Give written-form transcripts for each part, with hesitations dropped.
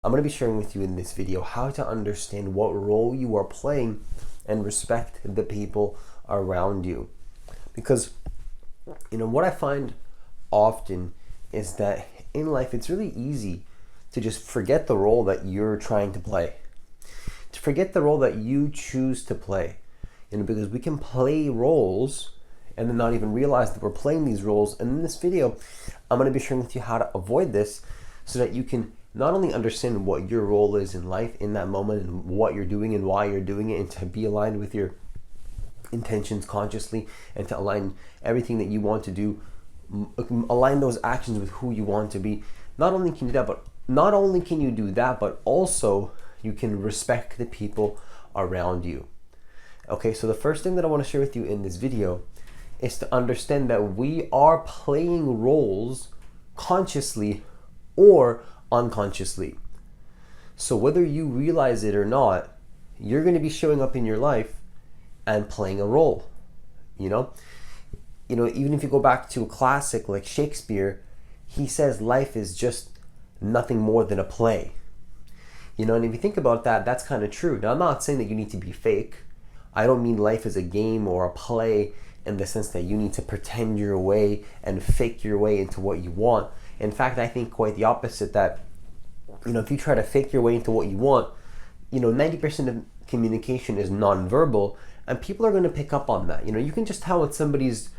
I'm going to be sharing with you in this video how to understand what role you are playing and respect the people around you. Because, what I find often is that in life it's really easy to just forget the role that you're trying to play, to forget the role that you choose to play. Because we can play roles and then not even realize that we're playing these roles. And in this video, I'm going to be sharing with you how to avoid this so that you can not only understand what your role is in life in that moment and what you're doing and why you're doing it, and to be aligned with your intentions consciously and to align everything that you want to do, align those actions with who you want to be. Not only can you do that, but also you can respect the people around you. Okay, so the first thing that I want to share with you in this video is to understand that we are playing roles consciously or unconsciously. So whether you realize it or not, you're going to be showing up in your life and playing a role. Even if you go back to a classic like Shakespeare, he says life is just nothing more than a play. And if you think about that, that's kind of true. Now, I'm not saying that you need to be fake. I don't mean life is a game or a play in the sense that you need to pretend your way and fake your way into what you want. In fact, I think quite the opposite, that, if you try to fake your way into what you want, 90% of communication is nonverbal, and people are going to pick up on that. You can just tell when somebody's,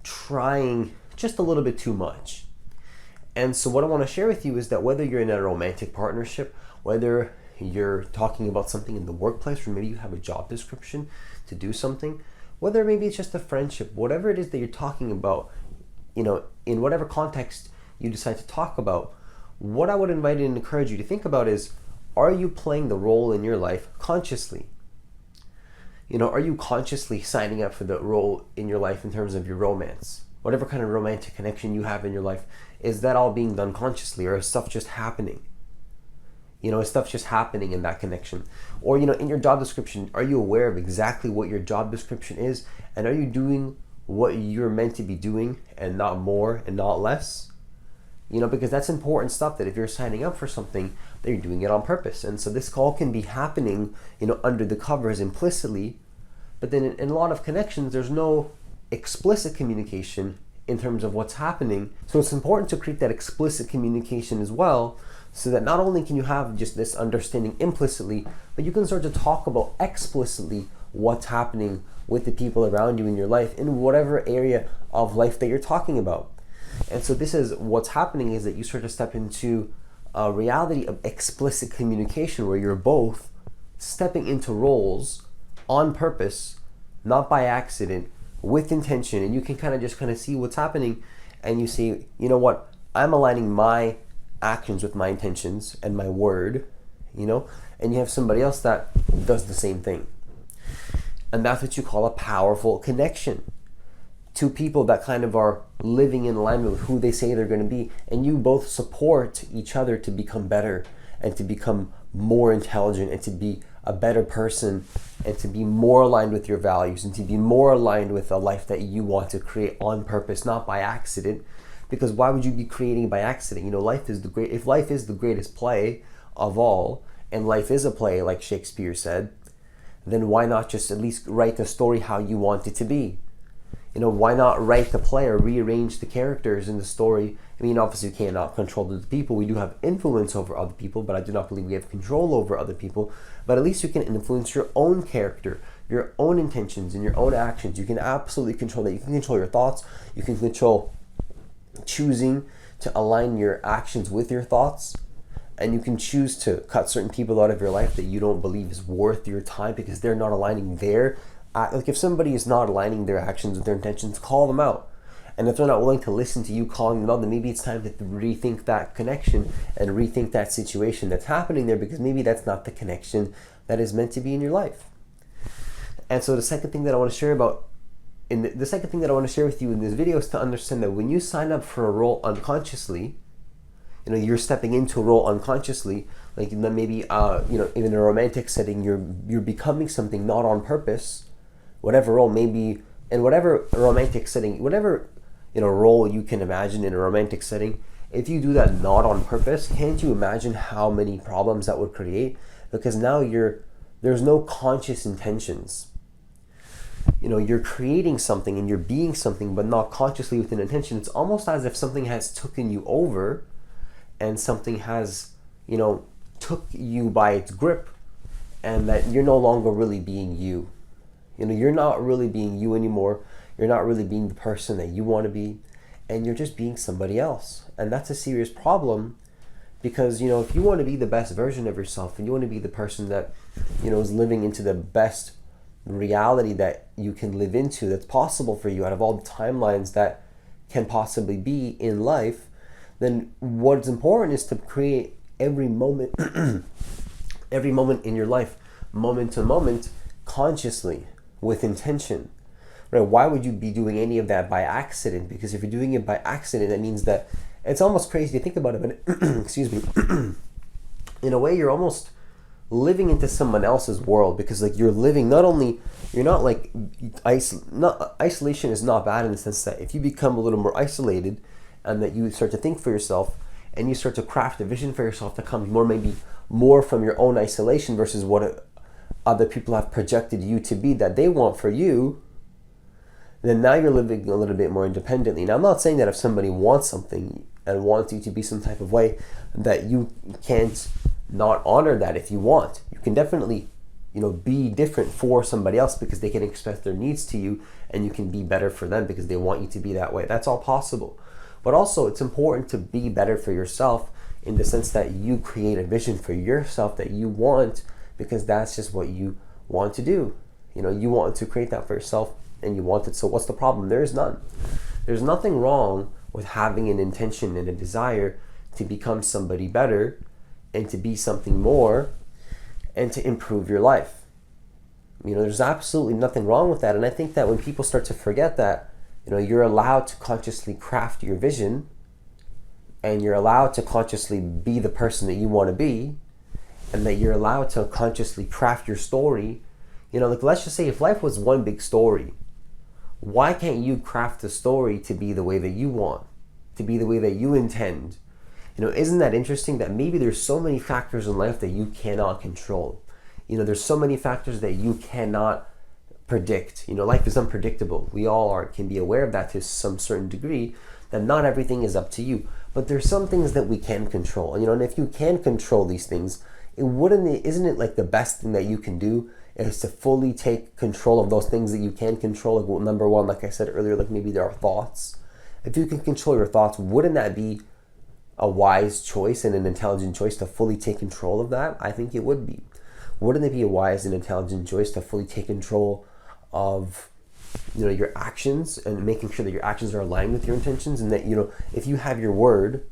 trying just a little bit too much. And so what I want to share with you is that whether you're in a romantic partnership, whether you're talking about something in the workplace, or maybe you have a job description to do something, whether maybe it's just a friendship, whatever it is that you're talking about, in whatever context you decide to talk about, what I would invite and encourage you to think about is, are you playing the role in your life consciously? Are you consciously signing up for the role in your life in terms of your romance? Whatever kind of romantic connection you have in your life, is that all being done consciously, or is stuff just happening? Is stuff just happening in that connection? Or, in your job description, are you aware of exactly what your job description is? And are you doing what you're meant to be doing and not more and not less? Because that's important stuff, that if you're signing up for something, that you're doing it on purpose. And so this call can be happening, under the covers implicitly, but then in a lot of connections, there's no explicit communication in terms of what's happening. So it's important to create that explicit communication as well, so that not only can you have just this understanding implicitly, but you can start to talk about explicitly what's happening with the people around you in your life, in whatever area of life that you're talking about. And so this is what's happening, is that you start to step into a reality of explicit communication, where you're both stepping into roles on purpose, not by accident, with intention. And you can kind of see what's happening, and you see, what, I'm aligning my actions with my intentions and my word, and you have somebody else that does the same thing. And that's what you call a powerful connection. Two people that kind of are living in alignment with who they say they're going to be, and you both support each other to become better and to become more intelligent and to be a better person and to be more aligned with your values and to be more aligned with a life that you want to create on purpose, not by accident. Because why would you be creating by accident? If life is the greatest play of all, and life is a play like Shakespeare said, then why not just at least write the story how you want it to be? Why not write the play or rearrange the characters in the story? Obviously we cannot control the people. We do have influence over other people, but I do not believe we have control over other people. But at least you can influence your own character, your own intentions, and your own actions. You can absolutely control that. You can control your thoughts. You can control choosing to align your actions with your thoughts. And you can choose to cut certain people out of your life that you don't believe is worth your time, because they're not aligning their if somebody is not aligning their actions with their intentions, call them out. And if they're not willing to listen to you calling them out, then maybe it's time to rethink that connection and rethink that situation that's happening there, because maybe that's not the connection that is meant to be in your life. And so the second thing that I want to share with you in this video is to understand that when you sign up for a role unconsciously, you're stepping into a role unconsciously, like maybe in a romantic setting, you're becoming something not on purpose. Whatever role, maybe in whatever romantic setting, whatever role you can imagine in a romantic setting, if you do that not on purpose, can't you imagine how many problems that would create? Because now there's no conscious intentions. You're creating something and you're being something, but not consciously with an intention. It's almost as if something has taken you over, and something has, took you by its grip, and that you're no longer really being you. You're not really being you anymore. You're not really being the person that you want to be, and you're just being somebody else. And that's a serious problem, because, if you want to be the best version of yourself, and you want to be the person that, is living into the best reality that you can live into, that's possible for you out of all the timelines that can possibly be in life, then what's important is to create every moment every moment in your life, moment to moment, consciously, with intention. Right? Why would you be doing any of that by accident? Because if you're doing it by accident, that means that it's almost crazy to think about it, but excuse me, in a way you're almost living into someone else's world, because like you're living, you're not like isolation is not bad in the sense that if you become a little more isolated and that you start to think for yourself and you start to craft a vision for yourself that comes maybe more from your own isolation versus what other people have projected you to be that they want for you, then now you're living a little bit more independently. Now, I'm not saying that if somebody wants something and wants you to be some type of way, that you can't not honor that if you want. You can definitely, be different for somebody else because they can express their needs to you, and you can be better for them because they want you to be that way. That's all possible. But also, it's important to be better for yourself in the sense that you create a vision for yourself that you want, because that's just what you want to do. You want to create that for yourself, and you want it. So what's the problem? There is none. There's nothing wrong with having an intention and a desire to become somebody better and to be something more and to improve your life. There's absolutely nothing wrong with that. And I think that when people start to forget that, you're allowed to consciously craft your vision, and you're allowed to consciously be the person that you want to be, and that you're allowed to consciously craft your story. Let's just say if life was one big story, why can't you craft the story to be the way that you want, to be the way that you intend? Isn't that interesting that maybe there's so many factors in life that you cannot control? There's so many factors that you cannot predict. Life is unpredictable. We all can be aware of that to some certain degree, that not everything is up to you. But there's some things that we can control. And if you can control these things, isn't it like the best thing that you can do is to fully take control of those things that you can control? Like, number one, like I said earlier, like maybe there are thoughts. If you can control your thoughts, wouldn't that be a wise choice and an intelligent choice to fully take control of that? I think it would be. Wouldn't it be a wise and intelligent choice to fully take control of your actions, and making sure that your actions are aligned with your intentions, and that if you have your word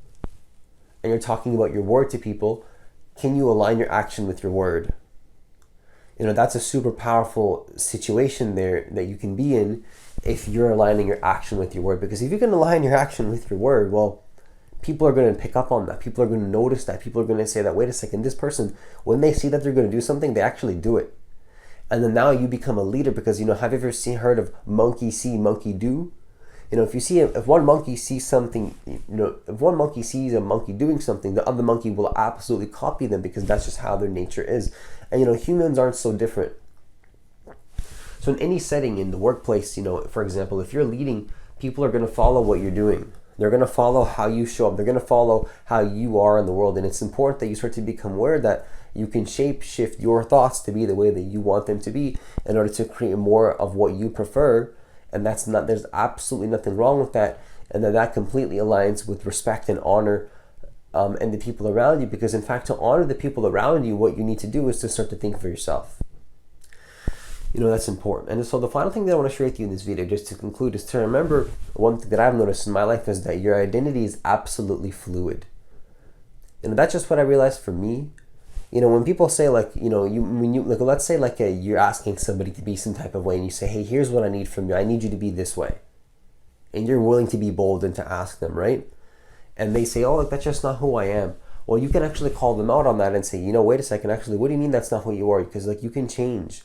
and you're talking about your word to people, can you align your action with your word? That's a super powerful situation there that you can be in if you're aligning your action with your word. Because if you can align your action with your word, well, people are going to pick up on that. People are going to notice that. People are going to say that, wait a second, this person, when they see that they're going to do something, they actually do it. And then now you become a leader, because, have you ever heard of monkey see, monkey do? If one monkey sees something, if one monkey sees a monkey doing something, the other monkey will absolutely copy them, because that's just how their nature is. And, humans aren't so different. So in any setting, in the workplace, for example, if you're leading, people are going to follow what you're doing. They're going to follow how you show up. They're going to follow how you are in the world. And it's important that you start to become aware that you can shape shift your thoughts to be the way that you want them to be in order to create more of what you prefer. And there's absolutely nothing wrong with that. And that completely aligns with respect and honor and the people around you. Because in fact, to honor the people around you, what you need to do is to start to think for yourself. That's important. And so the final thing that I want to share with you in this video, just to conclude, is to remember one thing that I've noticed in my life is that your identity is absolutely fluid. That's just what I realized for me. When people say let's say you're asking somebody to be some type of way, and you say, hey, here's what I need from you. I need you to be this way. And you're willing to be bold and to ask them, right? And they say, oh, that's just not who I am. Well, you can actually call them out on that and say, wait a second, actually, what do you mean that's not who you are? Because you can change.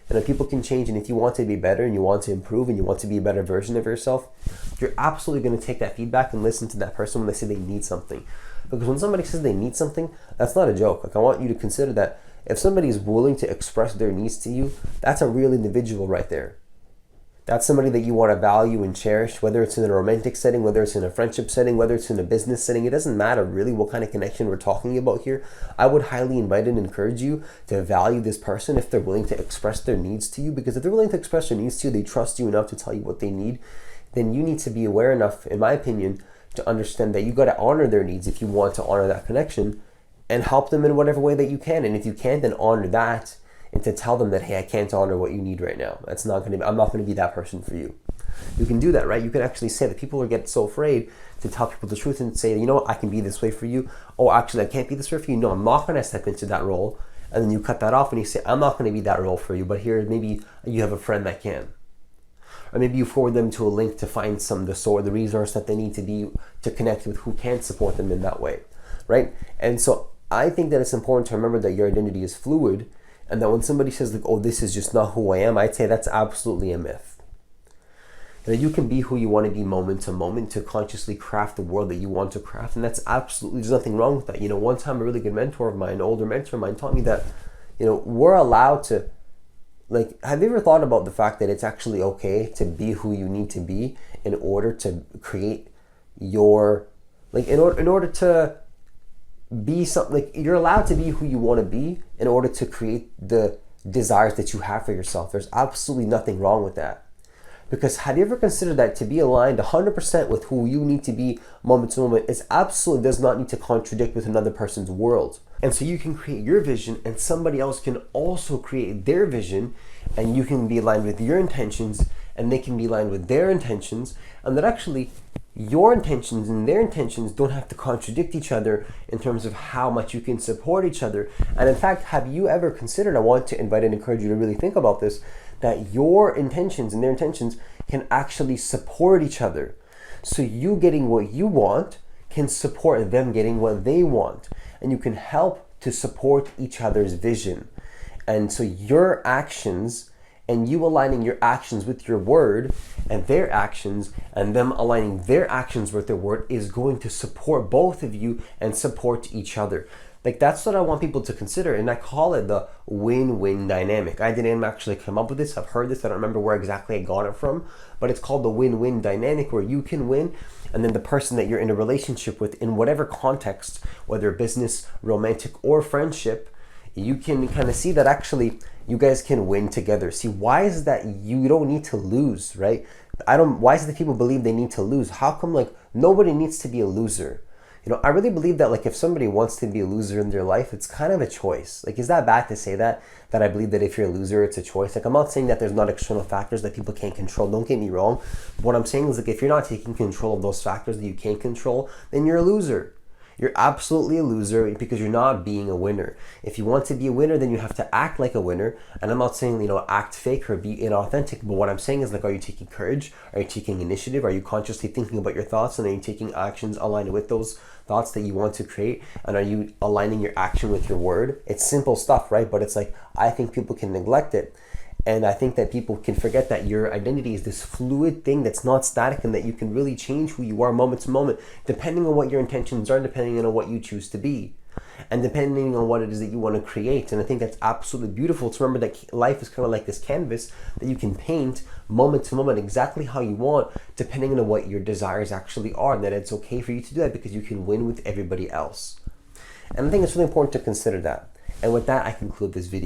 and if people can change, and if you want to be better and you want to improve and you want to be a better version of yourself, you're absolutely going to take that feedback and listen to that person when they say they need something. Because when somebody says they need something, that's not a joke. Like, I want you to consider that if somebody is willing to express their needs to you, that's a real individual right there. That's somebody that you want to value and cherish, whether it's in a romantic setting, whether it's in a friendship setting, whether it's in a business setting. It doesn't matter really what kind of connection we're talking about here. I would highly invite and encourage you to value this person if they're willing to express their needs to you. Because if they're willing to express their needs to you, they trust you enough to tell you what they need, then you need to be aware enough, in my opinion, to understand that you got to honor their needs if you want to honor that connection and help them in whatever way that you can. And if you can't, then honor that and to tell them that, hey, I can't honor what you need right now. I'm not going to be that person for you. You can do that, right? You can actually say that. People get so afraid to tell people the truth and say, you know what, I can be this way for you. Oh, actually, I can't be this way for you. No, I'm not going to step into that role. And then you cut that off and you say, I'm not going to be that role for you, but here, maybe you have a friend that can. Or maybe you forward them to a link to find the resource that they need to connect with who can support them in that way, right? And so I think that it's important to remember that your identity is fluid, and that when somebody says like, oh, this is just not who I am, I'd say that's absolutely a myth. That you can be who you want to be moment to moment to consciously craft the world that you want to craft, and that's absolutely, there's nothing wrong with that. You know, one time a really good mentor of mine, an older mentor of mine, taught me that, you know, we're allowed to, like, have you ever thought about the fact that it's actually okay to be who you need to be in order to create your, like, in order to be something, like, you're allowed to be who you want to be in order to create the desires that you have for yourself. There's absolutely nothing wrong with that. Because have you ever considered that to be aligned 100% with who you need to be moment to moment is absolutely does not need to contradict with another person's world. And so you can create your vision and somebody else can also create their vision, and you can be aligned with your intentions and they can be aligned with their intentions, and that actually your intentions and their intentions don't have to contradict each other in terms of how much you can support each other. And in fact, have you ever considered, I want to invite and encourage you to really think about this, that your intentions and their intentions can actually support each other. So you getting what you want can support them getting what they want. And you can help to support each other's vision. And so your actions and you aligning your actions with your word and their actions and them aligning their actions with their word is going to support both of you and support each other. Like, that's what I want people to consider, and I call it the win-win dynamic. I didn't actually come up with this. I've heard this. I don't remember where exactly I got it from, but it's called the win-win dynamic, where you can win, and then the person that you're in a relationship with, in whatever context, whether business, romantic, or friendship, you can kind of see that actually you guys can win together. See, why is that you don't need to lose, right? Why is it that people believe they need to lose? How come, like, nobody needs to be a loser? You know, I really believe that, like, if somebody wants to be a loser in their life, it's kind of a choice. Like, is that bad to say that? That I believe that if you're a loser, it's a choice. Like, I'm not saying that there's not external factors that people can't control. Don't get me wrong. What I'm saying is, like, if you're not taking control of those factors that you can't control, then you're a loser. You're absolutely a loser because you're not being a winner. If you want to be a winner, then you have to act like a winner. And I'm not saying, you know, act fake or be inauthentic. But what I'm saying is, like, are you taking courage? Are you taking initiative? Are you consciously thinking about your thoughts? And are you taking actions aligned with those thoughts that you want to create? And are you aligning your action with your word? It's simple stuff, right? But it's like, I think people can neglect it. And I think that people can forget that your identity is this fluid thing that's not static, and that you can really change who you are moment to moment, depending on what your intentions are, depending on what you choose to be, and depending on what it is that you want to create. And I think that's absolutely beautiful to remember that life is kind of like this canvas that you can paint moment to moment exactly how you want, depending on what your desires actually are, and that it's okay for you to do that because you can win with everybody else. And I think it's really important to consider that. And with that, I conclude this video.